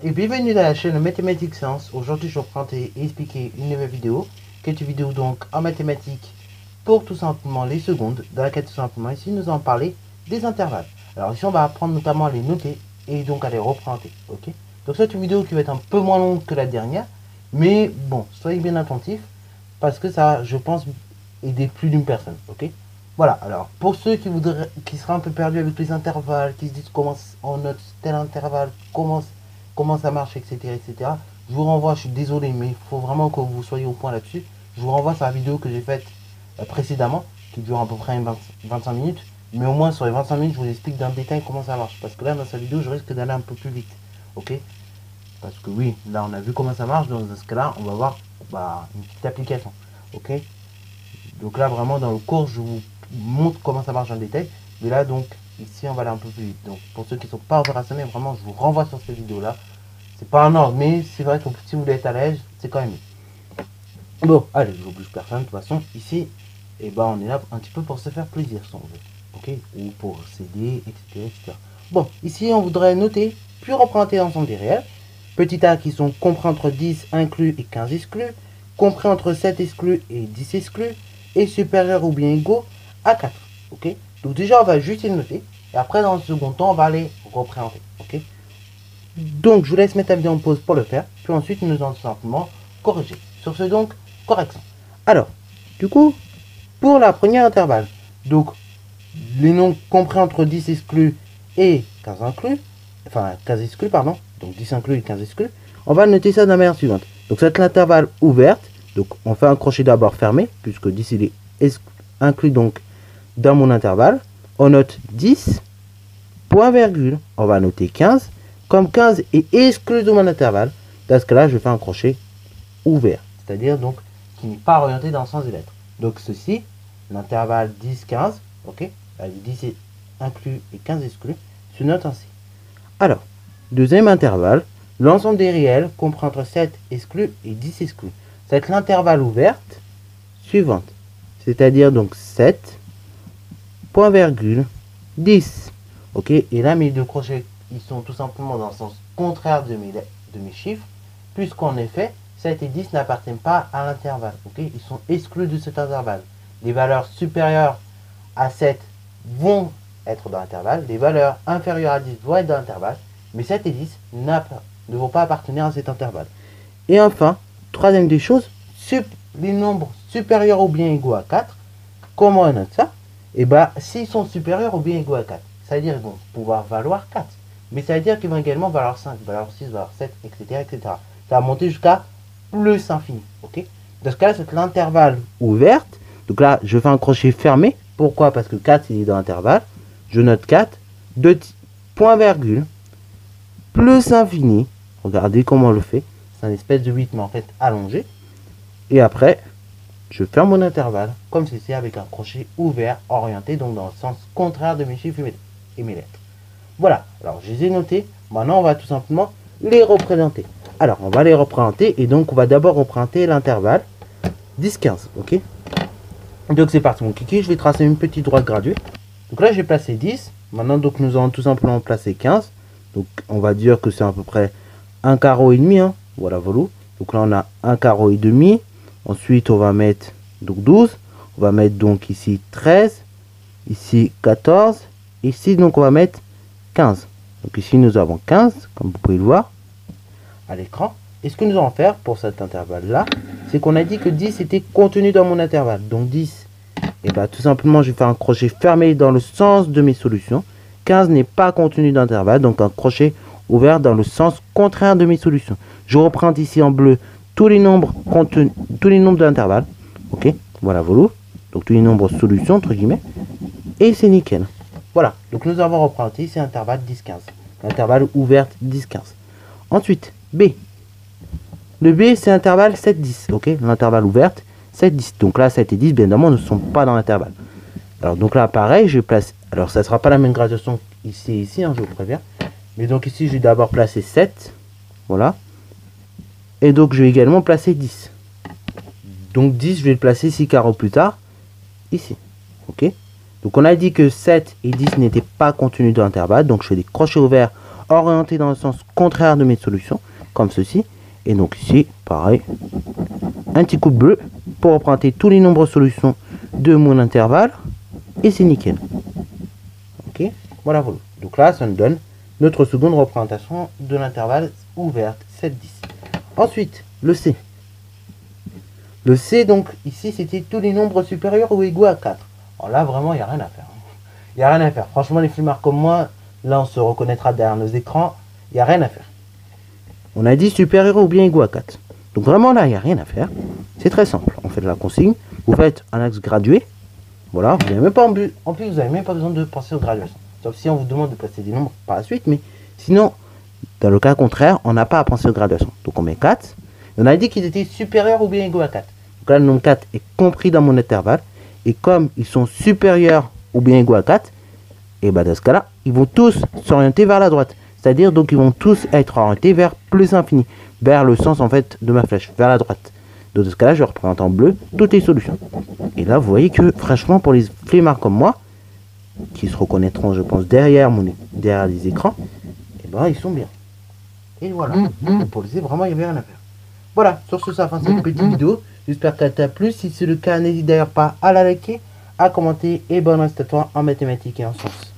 Et bienvenue dans la chaîne Mathématiques Science. Aujourd'hui, je vais vous présenter et expliquer une nouvelle vidéo, qui est une vidéo donc en mathématiques pour tout simplement les secondes, dans laquelle tout simplement ici nous allons parler des intervalles. Alors ici, on va apprendre notamment à les noter et donc à les représenter. Ok. Donc c'est une vidéo qui va être un peu moins longue que la dernière, mais bon, soyez bien attentifs parce que ça, je pense, aider plus d'une personne. Ok. Voilà, alors pour ceux qui seraient un peu perdus avec les intervalles, qui se disent comment on note tel intervalle, comment ça marche, etc., etc., je vous renvoie, je suis désolé, mais il faut vraiment que vous soyez au point là-dessus. Je vous renvoie sur la vidéo que j'ai faite précédemment, qui dure à peu près 25 minutes, mais au moins sur les 25 minutes, je vous explique dans le détail comment ça marche, parce que là, dans cette vidéo, je risque d'aller un peu plus vite, ok? Parce que oui, là, on a vu comment ça marche, donc dans ce cas-là, on va voir une petite application, ok? Donc là, vraiment, dans le cours, je vous montre comment ça marche en détail. Mais là, donc, ici, on va aller un peu plus vite. Donc, pour ceux qui ne sont pas opérationnels, vraiment, je vous renvoie sur cette vidéo-là. C'est pas un ordre, mais c'est vrai que si vous voulez être à l'aise, c'est quand même mieux. Bon, allez, je n'oblige personne. De toute façon, ici, on est là un petit peu pour se faire plaisir, si on veut. Ok? Ou pour s'aider, etc., etc. Bon, ici, on voudrait noter, puis représenter l'ensemble des réels. Petit a qui sont compris entre 10 inclus et 15 exclus, compris entre 7 exclus et 10 exclus, et supérieur ou bien égaux à 4. Ok. Donc déjà, on va juste les noter. Et après, dans le second temps, on va les représenter. Ok. Donc, je vous laisse mettre la vidéo en pause pour le faire. Puis ensuite, nous allons simplement corriger. Sur ce, donc, correction. Alors, du coup, pour la première intervalle, donc, les nombres compris entre 10 exclus et 15 inclus, enfin 15 exclus, pardon, donc 10 inclus et 15 exclus, on va noter ça de la manière suivante. Donc, c'est l'intervalle ouverte. Donc, on fait un crochet d'abord fermé, puisque 10 il est inclus donc dans mon intervalle. On note 10, point virgule, on va noter 15. Comme 15 est exclu de mon intervalle, dans ce cas-là, je fais un crochet ouvert, c'est-à-dire donc qui n'est pas orienté dans le sens des lettres. Donc, ceci, l'intervalle 10-15, ok, avec 10 est inclus et 15 exclus, se note ainsi. Alors, deuxième intervalle, l'ensemble des réels comprend entre 7 exclus et 10 exclus. C'est l'intervalle ouverte suivante, c'est-à-dire donc 7, point virgule, 10. Ok, et là mes deux crochets, ils sont tout simplement dans le sens contraire de mes chiffres, puisqu'en effet, 7 et 10 n'appartiennent pas à l'intervalle. Ok, ils sont exclus de cet intervalle. Les valeurs supérieures à 7 vont être dans l'intervalle, les valeurs inférieures à 10 vont être dans l'intervalle, mais 7 et 10 ne vont pas appartenir à cet intervalle. Et enfin, troisième des choses, les nombres supérieurs ou bien égaux à 4, comment on note ça? Et s'ils sont supérieurs ou bien égaux à 4, ça veut dire qu'ils vont pouvoir valoir 4. Mais ça veut dire qu'ils vont également valoir 5, valoir 6, valoir 7, etc., etc. Ça va monter jusqu'à plus infini. Ok. Dans ce cas-là, c'est l'intervalle ouverte. Donc là, je fais un crochet fermé. Pourquoi? Parce que 4, il est dans l'intervalle. Je note 4, point virgule, plus infini. Regardez comment on le fait. C'est un espèce de 8, mais en fait allongé. Et après, je ferme mon intervalle, comme ceci, avec un crochet ouvert, orienté, donc dans le sens contraire de mes chiffres et mes lettres. Voilà, alors je les ai notés. Maintenant, on va tout simplement les représenter. Alors, on va les représenter, et donc on va d'abord représenter l'intervalle 10-15, ok? Donc c'est parti, mon kiki, je vais tracer une petite droite graduée. Donc là, j'ai placé 10. Maintenant, donc nous allons tout simplement placer 15. Donc, on va dire que c'est à peu près un carreau et demi, hein. Voilà, voilà. Donc là, on a un carreau et demi. Ensuite, on va mettre donc 12. On va mettre donc ici 13. Ici 14. Ici, donc on va mettre 15. Donc ici, nous avons 15, comme vous pouvez le voir à l'écran. Et ce que nous allons faire pour cet intervalle-là, c'est qu'on a dit que 10 était contenu dans mon intervalle. Donc 10, et tout simplement, je vais faire un crochet fermé dans le sens de mes solutions. 15 n'est pas contenu d'intervalle, donc un crochet ouvert dans le sens contraire de mes solutions. Je reprends ici en bleu tous les nombres contenus, tous les nombres de l'intervalle. Ok, voilà, voilà. Donc tous les nombres solutions, entre guillemets. Et c'est nickel. Voilà, donc nous avons représenté ici intervalle 10-15. L'intervalle ouverte 10-15. Ensuite, B. Le B, c'est intervalle 7-10. Ok, l'intervalle ouverte 7-10. Donc là, 7 et 10, bien évidemment, ne sont pas dans l'intervalle. Alors, donc là, pareil, je place. Alors, ça ne sera pas la même graduation ici et ici, hein, je vous préviens. Mais donc ici, je vais d'abord placer 7. Voilà. Et donc, je vais également placer 10. Donc 10, je vais le placer 6 carreaux plus tard, ici. Ok. Donc, on a dit que 7 et 10 n'étaient pas contenus dans l'intervalle. Donc, je fais des crochets ouverts orienter dans le sens contraire de mes solutions, comme ceci. Et donc ici, pareil, un petit coup de bleu pour représenter tous les nombres solutions de mon intervalle. Et c'est nickel. Ok, voilà, voilà. Donc là, ça nous donne notre seconde représentation de l'intervalle ouverte, 7, 10. Ensuite, le C. Le C, donc, ici, c'était tous les nombres supérieurs ou égaux à 4. Alors là, vraiment, il n'y a rien à faire. Il n'y a rien à faire. Franchement, les flemmards comme moi, là, on se reconnaîtra derrière nos écrans. Il n'y a rien à faire. On a dit supérieur ou bien égaux à 4. Donc vraiment, là, il n'y a rien à faire. C'est très simple. On fait de la consigne. Vous faites un axe gradué. Voilà. Vous n'avez même pas, en plus, vous n'avez même pas besoin de penser aux graduations. Sauf si on vous demande de placer des nombres par la suite. Mais sinon, dans le cas contraire, on n'a pas à penser aux graduations. Donc on met 4. On a dit qu'ils étaient supérieurs ou bien égaux à 4. Donc là, le nombre 4 est compris dans mon intervalle. Et comme ils sont supérieurs ou bien égaux à 4, et bien dans ce cas-là, ils vont tous s'orienter vers la droite. C'est-à-dire, donc, ils vont tous être orientés vers plus infini. Vers le sens, en fait, de ma flèche, vers la droite. Donc, dans ce cas-là, je représente en bleu toutes les solutions. Et là, vous voyez que, franchement, pour les flemmards comme moi, qui se reconnaîtront, je pense, derrière les écrans, et ben, ils sont bien. Et voilà. Pour les C, vraiment, il n'y avait rien à faire. Voilà, sur ce, ça fin cette petite vidéo. J'espère qu'elle t'a plu. Si c'est le cas, n'hésite d'ailleurs pas à la liker, à commenter. Et bonne reste à toi en mathématiques et en sciences.